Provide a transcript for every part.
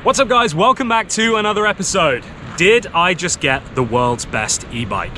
What's up guys, welcome back to another episode. Did I just get the world's best e-bike?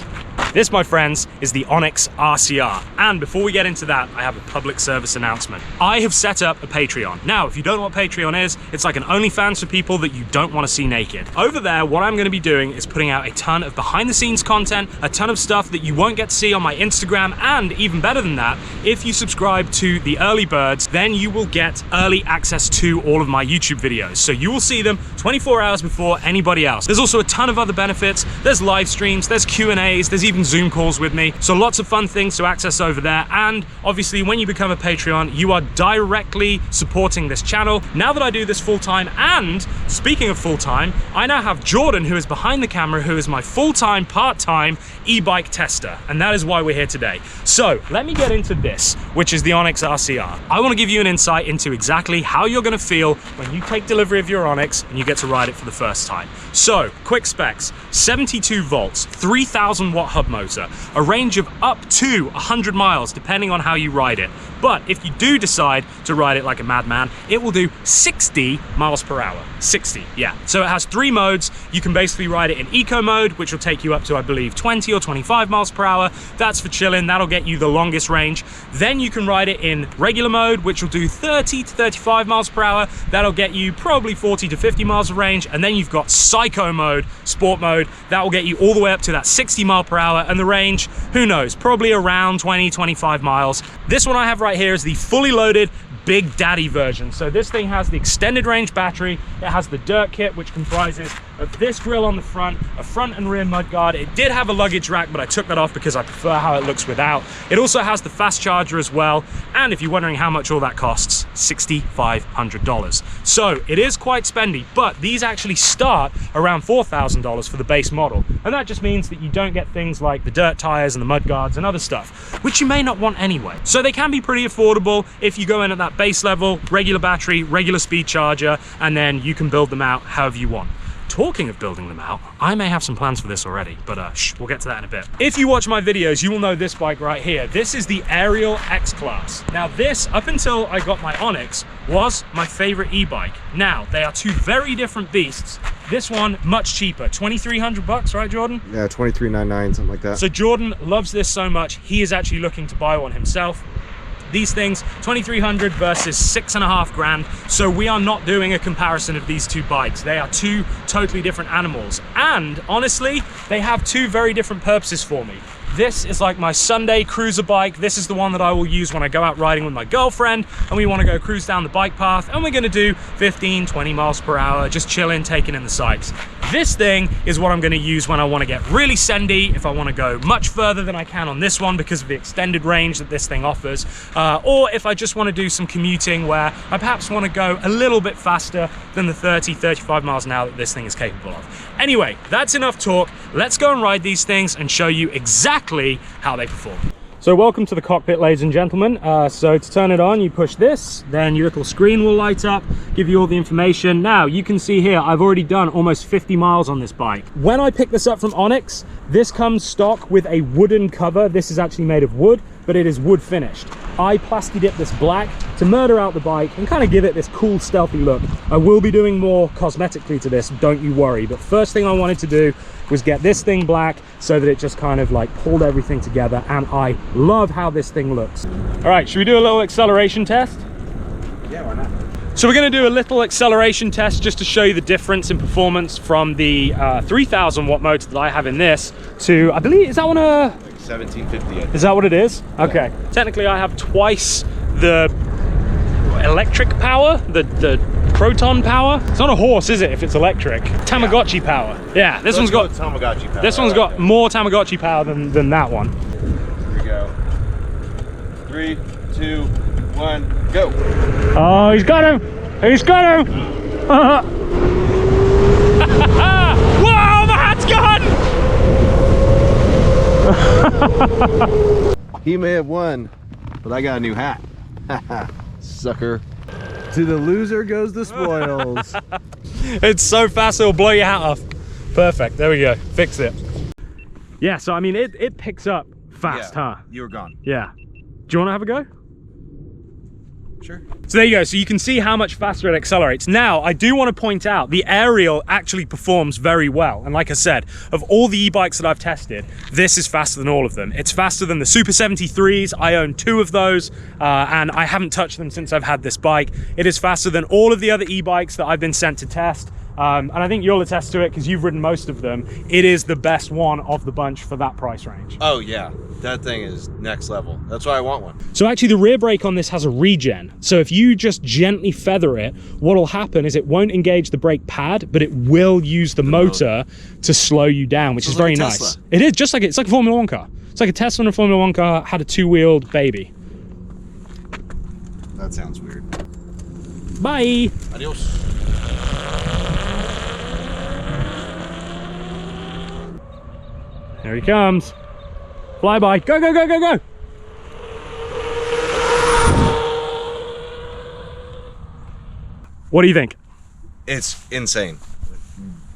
This, my friends, is the Onyx RCR. And before we get into that, I have a public service announcement. I have set up a Patreon. Now, if you don't know what Patreon is, it's like an OnlyFans for people that you don't want to see naked. Over there, what I'm going to be doing is putting out a ton of behind the scenes content, a ton of stuff that you won't get to see on my Instagram, and even better than that, if you subscribe to the early birds, then you will get early access to all of my YouTube videos. So you will see them 24 hours before anybody else. There's also a ton of other benefits. There's live streams, there's Q&As, there's even Zoom calls with me. So lots of fun things to access over there. And obviously when you become a Patreon, you are directly supporting this channel. Now that I do this full-time, and speaking of full-time, I now have Jordan, who is behind the camera, who is my full-time, part-time e-bike tester. And that is why we're here today. So let me get into this, which is the Onyx RCR. I want to give you an insight into exactly how you're going to feel when you take delivery of your Onyx and you get to ride it for the first time. So quick specs: 72 volts, 3,000 watt hub motor, a range of up to 100 miles depending on how you ride it. But if you do decide to ride it like a madman, it will do 60 miles per hour. 60, yeah. So it has 3 modes. You can basically ride it in eco mode, which will take you up to, I believe, 20 or 25 miles per hour. That's for chilling. That'll get you the longest range. Then you can ride it in regular mode, which will do 30 to 35 miles per hour. That'll get you probably 40 to 50 miles of range. And then you've got psycho mode, sport mode. That will get you all the way up to that 60 mile per hour. And the range, who knows, probably around 20, 25 miles. This one I have right here is the fully loaded Big Daddy version. So this thing has the extended range battery. It has the dirt kit, which comprises of this grill on the front, a front and rear mud guard. It did have a luggage rack, but I took that off because I prefer how it looks without. It also has the fast charger as well. And if you're wondering how much all that costs, $6,500. So it is quite spendy, but these actually start around $4,000 for the base model. And that just means that you don't get things like the dirt tires and the mud guards and other stuff, which you may not want anyway. So they can be pretty affordable if you go in at that base level, regular battery, regular speed charger, and then you can build them out however you want. Talking of building them out, I may have some plans for this already, but we'll get to that in a bit. If you watch my videos, you will know this bike right here. This is the Ariel X-Class. Now this, up until I got my Onyx, was my favorite e-bike. Now, they are two very different beasts. This one, much cheaper, 2,300 bucks, right, Jordan? Yeah, 23.99, something like that. So Jordan loves this so much, he is actually looking to buy one himself. These things, 2,300 versus 6.5 grand. So we are not doing a comparison of these two bikes. They are two totally different animals. And honestly, they have two very different purposes for me. This is like my Sunday cruiser bike. This is the one that I will use when I go out riding with my girlfriend and we want to go cruise down the bike path, and we're going to do 15, 20 miles per hour, just chilling, taking in the sights. This thing is what I'm going to use when I want to get really sendy, if I want to go much further than I can on this one because of the extended range that this thing offers, or if I just want to do some commuting where I perhaps want to go a little bit faster than the 30, 35 miles an hour that this thing is capable of. Anyway, that's enough talk. Let's go and ride these things and show you exactly how they perform. So welcome to the cockpit, ladies and gentlemen. So to turn it on, you push this, then your little screen will light up, give you all the information. Now you can see here, I've already done almost 50 miles on this bike. When I picked this up from Onyx, this comes stock with a wooden cover. This is actually made of wood, but it is wood finished. I plasti dipped this black to murder out the bike and kind of give it this cool stealthy look. I will be doing more cosmetically to this, don't you worry. But first thing I wanted to do was get this thing black so that it just kind of like pulled everything together, and I love how this thing looks. All right, should we do a little acceleration test? Yeah, why not? So we're going to do a little acceleration test just to show you the difference in performance from the 3,000 watt motor that I have in this to, I believe, is that one a... 1750. Is that what it is? Okay. Yeah. Technically, I have twice the electric power, the proton power. It's not a horse, is it, if it's electric? Tamagotchi power. Yeah, this one's got Tamagotchi power. This one's got more Tamagotchi power than that one. Here we go. 3, 2, 1, go. Oh, he's got him! He's got him! Whoa, the hat's gone! He may have won, but I got a new hat. Sucker. To the loser goes the spoils. It's so fast it'll blow your hat off. Perfect, there we go, fixed it. Yeah, so I mean, it picks up fast, yeah, huh? You were gone. Yeah. Do you want to have a go? Sure. So there you go. So you can see how much faster it accelerates. Now, I do want to point out the aerial actually performs very well. And like I said, of all the e-bikes that I've tested, this is faster than all of them. It's faster than the Super 73s. I own 2 of those, and I haven't touched them since I've had this bike. It is faster than all of the other e-bikes that I've been sent to test. And I think you'll attest to it because you've ridden most of them. It is the best one of the bunch for that price range. Oh yeah, that thing is next level. That's why I want one. So actually the rear brake on this has a regen. So if you just gently feather it, what'll happen is it won't engage the brake pad, but it will use the motor to slow you down, which is very nice. It is just like it's like a Formula 1 car. It's like a Tesla and a Formula 1 car had a 2-wheeled baby. That sounds weird. Bye. Adios. There he comes. Fly by. Go, go, go, go, go. What do you think? It's insane.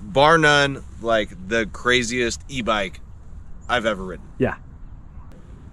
Bar none, like the craziest e-bike I've ever ridden. Yeah.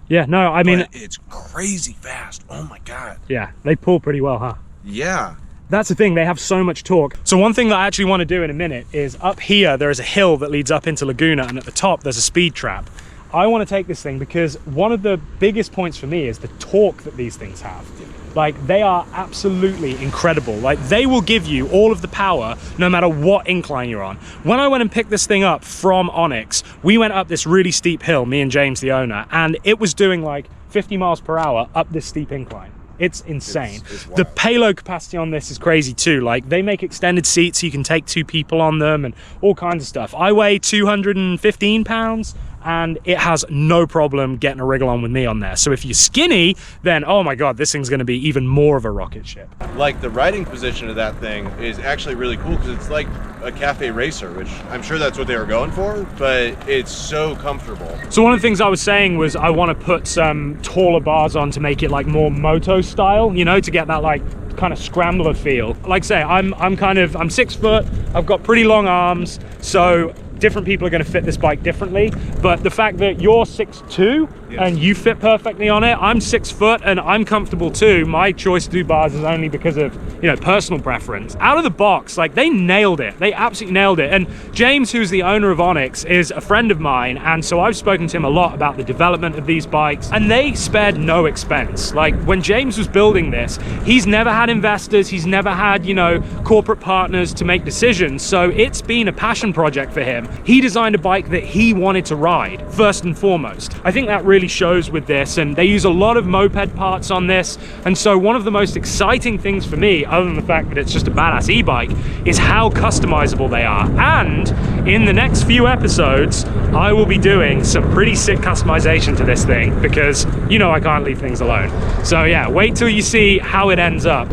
Yeah, no, I mean... But it's crazy fast. Oh my God. Yeah, they pull pretty well, huh? Yeah. That's the thing, they have so much torque. So one thing that I actually want to do in a minute is up here, there is a hill that leads up into Laguna, and at the top, there's a speed trap. I want to take this thing because one of the biggest points for me is the torque that these things have. Like, they are absolutely incredible. Like, they will give you all of the power no matter what incline you're on. When I went and picked this thing up from Onyx, we went up this really steep hill, me and James, the owner, and it was doing like 50 miles per hour up this steep incline. It's insane. It's the payload capacity on this is crazy too. Like, they make extended seats so you can take 2 people on them and all kinds of stuff. I weigh 215 pounds and it has no problem getting a wriggle on with me on there. So if you're skinny, then oh my God, this thing's gonna be even more of a rocket ship. Like, the riding position of that thing is actually really cool because it's like a cafe racer, which I'm sure that's what they were going for, but it's so comfortable. So one of the things I was saying was I want to put some taller bars on to make it like more moto style, you know, to get that like kind of scrambler feel. Like I say, I'm 6 foot, I've got pretty long arms, so different people are going to fit this bike differently, but the fact that you're 6'2" and you fit perfectly on it, I'm 6 foot and I'm comfortable too. My choice to do bars is only because of, you know, personal preference. Out of the box, like, they nailed it. They absolutely nailed it. And James, who's the owner of Onyx, is a friend of mine, and so I've spoken to him a lot about the development of these bikes, and they spared no expense. Like, when James was building this, he's never had investors, he's never had, you know, corporate partners to make decisions, so it's been a passion project for him. He designed a bike that he wanted to ride, first and foremost. I think that really shows with this, and they use a lot of moped parts on this, and so one of the most exciting things for me, other than the fact that it's just a badass e-bike, is how customizable they are. And in the next few episodes, I will be doing some pretty sick customization to this thing, because, you know, I can't leave things alone. So yeah, wait till you see how it ends up.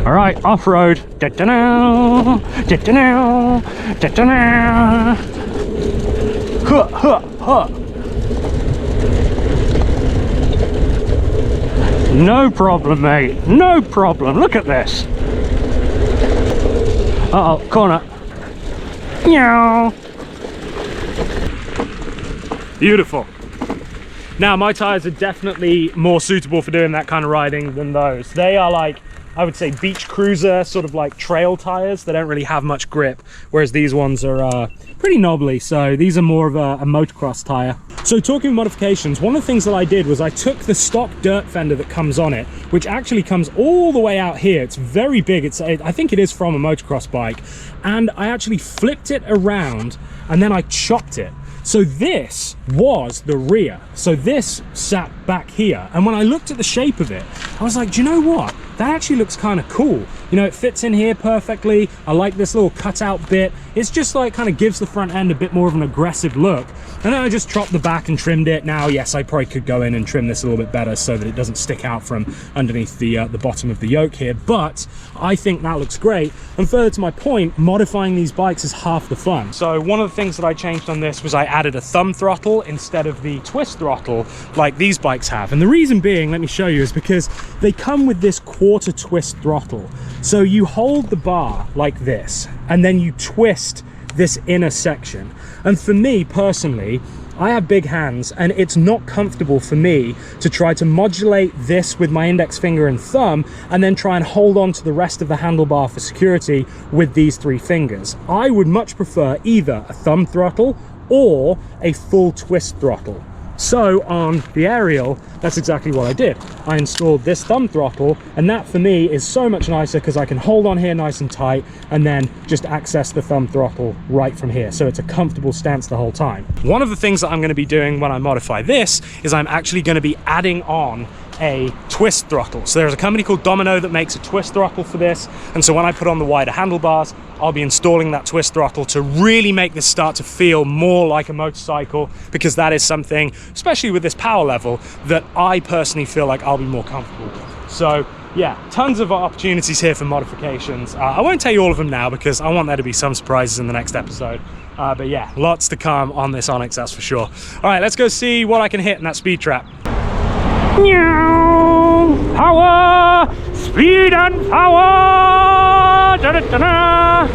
All right, off-road. Da-da-now, da-da-now, da-da-now. Huh, huh, huh. No problem, mate. No problem. Look at this. Uh-oh, corner. Meow. Beautiful. Now, my tires are definitely more suitable for doing that kind of riding than those. They are like, I would say, beach cruiser, sort of like trail tires. They don't really have much grip, whereas these ones are pretty knobbly. So these are more of a motocross tire. So talking of modifications, one of the things that I did was I took the stock dirt fender that comes on it, which actually comes all the way out here. It's very big. I think it is from a motocross bike. And I actually flipped it around and then I chopped it. So this was the rear. So this sat back here. And when I looked at the shape of it, I was like, do you know what? That actually looks kind of cool. You know, it fits in here perfectly. I like this little cutout bit. It's just like kind of gives the front end a bit more of an aggressive look. And then I just chopped the back and trimmed it. Now, yes, I probably could go in and trim this a little bit better so that it doesn't stick out from underneath the bottom of the yoke here. But I think that looks great. And further to my point, modifying these bikes is half the fun. So one of the things that I changed on this was I added a thumb throttle instead of the twist throttle like these bikes have. And the reason being, let me show you, is because they come with this quarter twist throttle. So you hold the bar like this, and then you twist this inner section. And for me personally, I have big hands and it's not comfortable for me to try to modulate this with my index finger and thumb and then try and hold on to the rest of the handlebar for security with these 3 fingers. I would much prefer either a thumb throttle or a full twist throttle. So on the aerial, that's exactly what I did. I installed this thumb throttle, and that for me is so much nicer because I can hold on here nice and tight and then just access the thumb throttle right from here. So it's a comfortable stance the whole time. One of the things that I'm going to be doing when I modify this is I'm actually going to be adding on a twist throttle. So there's a company called Domino that makes a twist throttle for this, and so when I put on the wider handlebars, I'll be installing that twist throttle to really make this start to feel more like a motorcycle, because that is something, especially with this power level, that I personally feel like I'll be more comfortable with. So yeah, tons of opportunities here for modifications. I won't tell you all of them now because I want there to be some surprises in the next episode. But yeah, lots to come on this Onyx, that's for sure. All right, let's go see what I can hit in that speed trap. Power, speed and power. Da, da, da, da.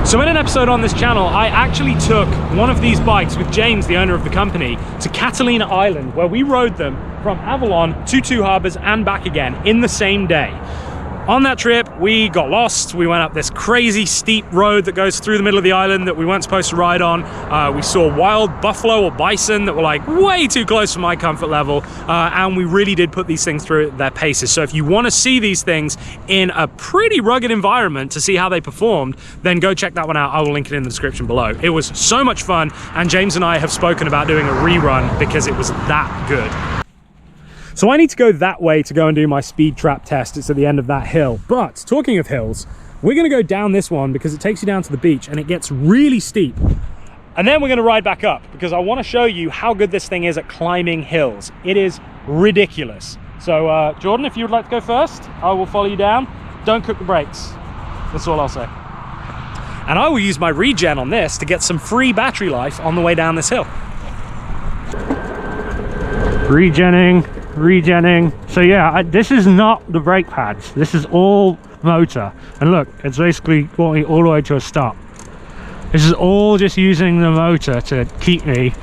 So in an episode on this channel, I actually took one of these bikes with James, the owner of the company, to Catalina Island, where we rode them from Avalon to Two Harbors and back again in the same day. On that trip, we got lost. We went up this crazy steep road that goes through the middle of the island that we weren't supposed to ride on. We saw wild buffalo or bison that were like way too close for my comfort level. And we really did put these things through their paces. So if you want to see these things in a pretty rugged environment to see how they performed, then go check that one out. I will link it in the description below. It was so much fun. And James and I have spoken about doing a rerun because it was that good. So I need to go that way to go and do my speed trap test. It's at the end of that hill. But talking of hills, we're gonna go down this one because it takes you down to the beach and it gets really steep. And then we're gonna ride back up because I wanna show you how good this thing is at climbing hills. It is ridiculous. So Jordan, if you would like to go first, I will follow you down. Don't cook the brakes. That's all I'll say. And I will use my regen on this to get some free battery life on the way down this hill. Regenning. So yeah, this is not the brake pads. This is all motor. And look, it's basically got me all the way to a stop. This is all just using the motor to keep me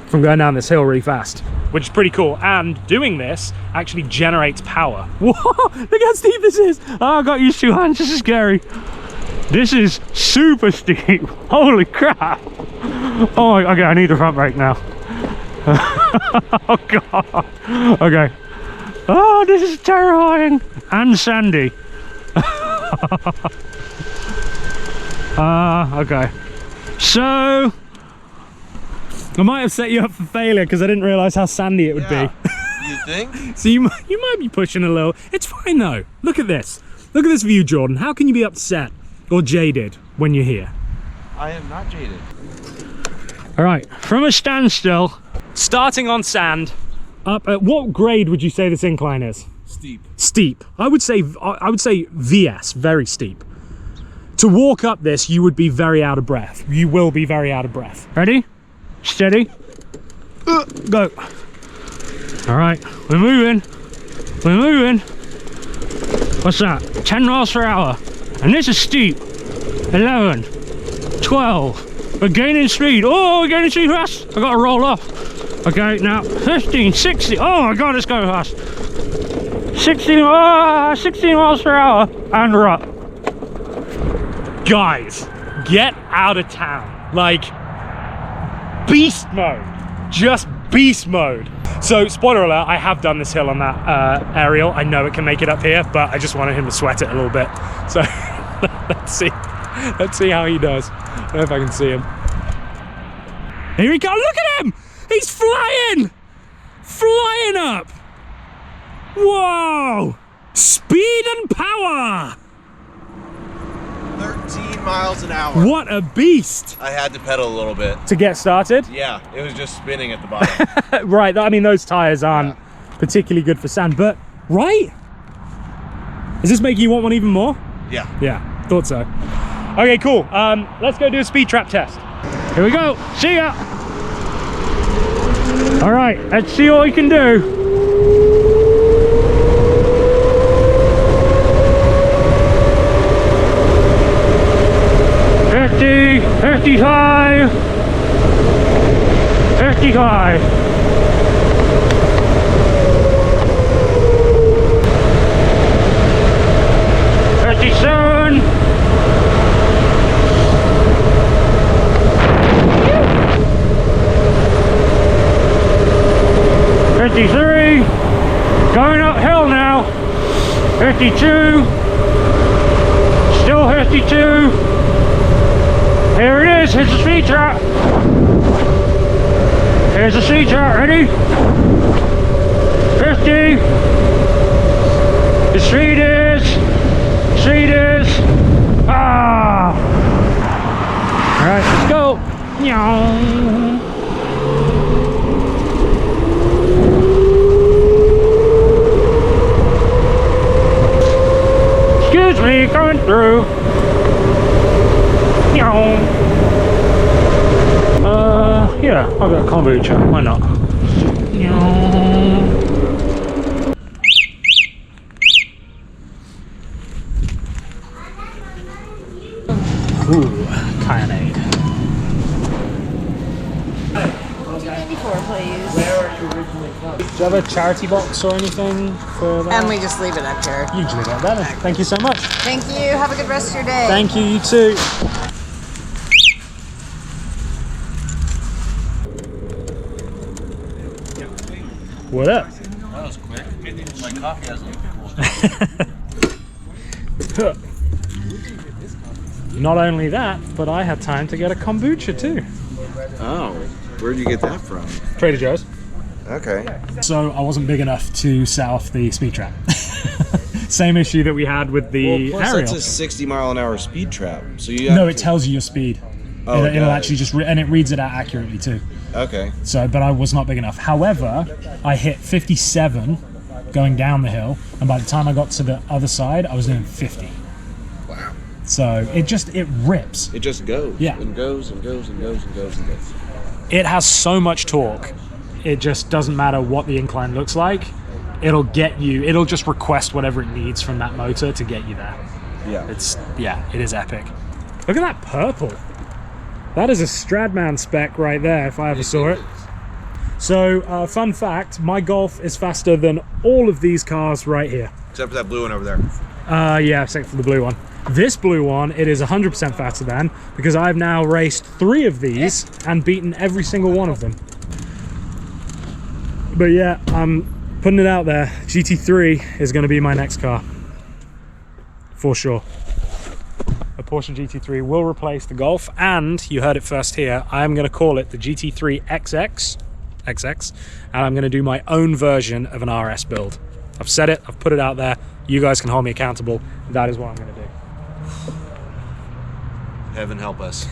from going down this hill really fast, which is pretty cool. And doing this actually generates power. Whoa, look how steep this is. Oh, I got used to hands. This is scary. This is super steep. Holy crap. Oh, okay, I need the front brake now. Oh god. Okay. Oh, this is terrifying and sandy. Okay. So I might have set you up for failure because I didn't realize how sandy it would be. You think? So you might be pushing a little. It's fine though. Look at this. Look at this view, Jordan. How can you be upset or jaded when you're here? I am not jaded. All right, from a standstill, starting on sand, up at what grade would you say this incline is? Steep. Steep. I would say VS, very steep. To walk up this, you would be very out of breath. You will be very out of breath. Ready? Steady. Go. All right, we're moving. We're moving. What's that? 10 miles per hour. And this is steep. 11, 12. We're gaining speed. Oh, we're gaining speed fast. I gotta roll off. Okay, now 15, 16. Oh my god, it's going fast. 16 miles per hour. And we're up. Guys, get out of town. Like, beast mode. Just beast mode. So, spoiler alert, I have done this hill on that aerial. I know it can make it up here, but I just wanted him to sweat it a little bit. So, let's see. Let's see how he does. I don't know if I can see him. Here he goes. Look at him! He's flying! Flying up! Whoa! Speed and power! 13 miles an hour. What a beast! I had to pedal a little bit. To get started? Yeah, it was just spinning at the bottom. Right, I mean, those tires aren't particularly good for sand, but, right? Is this making you want one even more? Yeah. Yeah, thought so. Okay, cool. Let's go do a speed trap test. Here we go. See ya. All right, let's see what we can do. $50, $55, 55. 57. 53. Going uphill now. 52. Still 52. Here it is. Here's the speed trap. Here's the speed trap. Ready? 50. The speed is. Speed is. Ah. All right, let's go. Excuse me, coming through. Yeah, I'll get kombucha. Why not? Ooh, cayennade. Before, please. Where are you originally from? Do you have a charity box or anything for that? And we just leave it up here. Usually get that. Thank you so much. Thank you. Have a good rest of your day. Thank you, you too. What up? That was quick. My coffee hasn't cool. Not only that, but I had time to get a kombucha too. Oh, where'd you get that from? Trader Joe's. Okay. So I wasn't big enough to set off the speed trap. Same issue that we had with the Plus aerial. that's a 60-mile-an-hour speed trap. So you No, it tells you your speed. Oh, it'll actually just and it reads it out accurately too. Okay. So, but I was not big enough. However, I hit 57 going down the hill, and by the time I got to the other side, I was doing 50. Wow. So it rips. It just goes. Yeah. And goes and goes and goes and goes and goes. It has so much torque. It just doesn't matter what the incline looks like. It'll just request whatever it needs from that motor to get you there. Yeah. It is epic. Look at that purple. That is a Stradman spec right there, if I ever saw it. So, fun fact, my Golf is faster than all of these cars right here. Except for that blue one over there. Yeah, except for the blue one. This blue one, it is 100% faster than, because I've now raced 3 of these and beaten every single one of them. But yeah, I'm putting it out there. GT3 is going to be my next car. For sure. A Porsche GT3 will replace the Golf, and you heard it first here, I am going to call it the GT3 XX, and I'm going to do my own version of an RS build. I've said it, I've put it out there, you guys can hold me accountable, that is what I'm going to do. Heaven help us.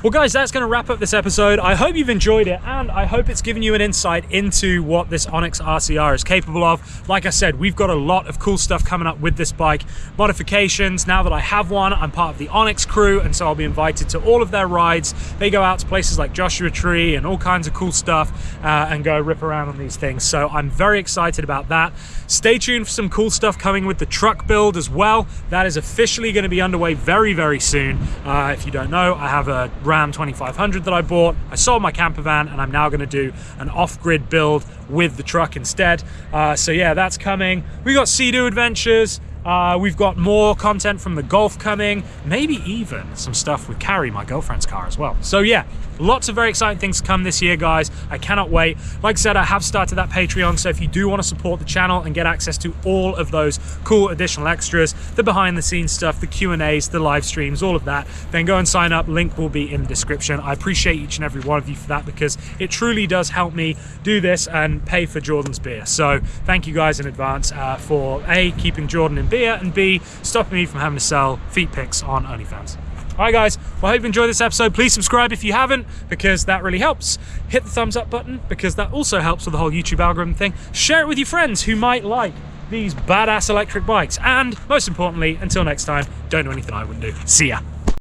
Well guys, that's going to wrap up this episode. I hope you've enjoyed it, and I hope it's given you an insight into what this Onyx RCR is capable of. Like I said, we've got a lot of cool stuff coming up with this bike. Modifications, now that I have one, I'm part of the Onyx crew, and so I'll be invited to all of their rides. They go out to places like Joshua Tree and all kinds of cool stuff and go rip around on these things. So I'm very excited about that. Stay tuned for some cool stuff coming with the truck build as well. That is officially going to be underway very, very soon. If you don't know, I have a Ram 2500 that I bought. I sold my camper van, and I'm now going to do an off-grid build with the truck instead. So yeah, that's coming. We got Sea-Doo adventures. We've got more content from the Golf coming, maybe even some stuff with Carrie, my girlfriend's car, as well. So yeah, lots of very exciting things to come this year, guys. I cannot wait. Like I said, I have started that Patreon, so if you do want to support the channel and get access to all of those cool additional extras, the behind the scenes stuff, the Q&As, the live streams, all of that, then go and sign up. Link will be in the description. I appreciate each and every one of you for that, because it truly does help me do this and pay for Jordan's beer. So thank you guys in advance for A, keeping Jordan in beer, and B, stopping me from having to sell feet pics on OnlyFans. Alright guys, well I hope you enjoyed this episode. Please subscribe if you haven't, because that really helps. Hit the thumbs up button, because that also helps with the whole YouTube algorithm thing. Share it with your friends who might like these badass electric bikes. And most importantly, until next time, don't do anything I wouldn't do. See ya.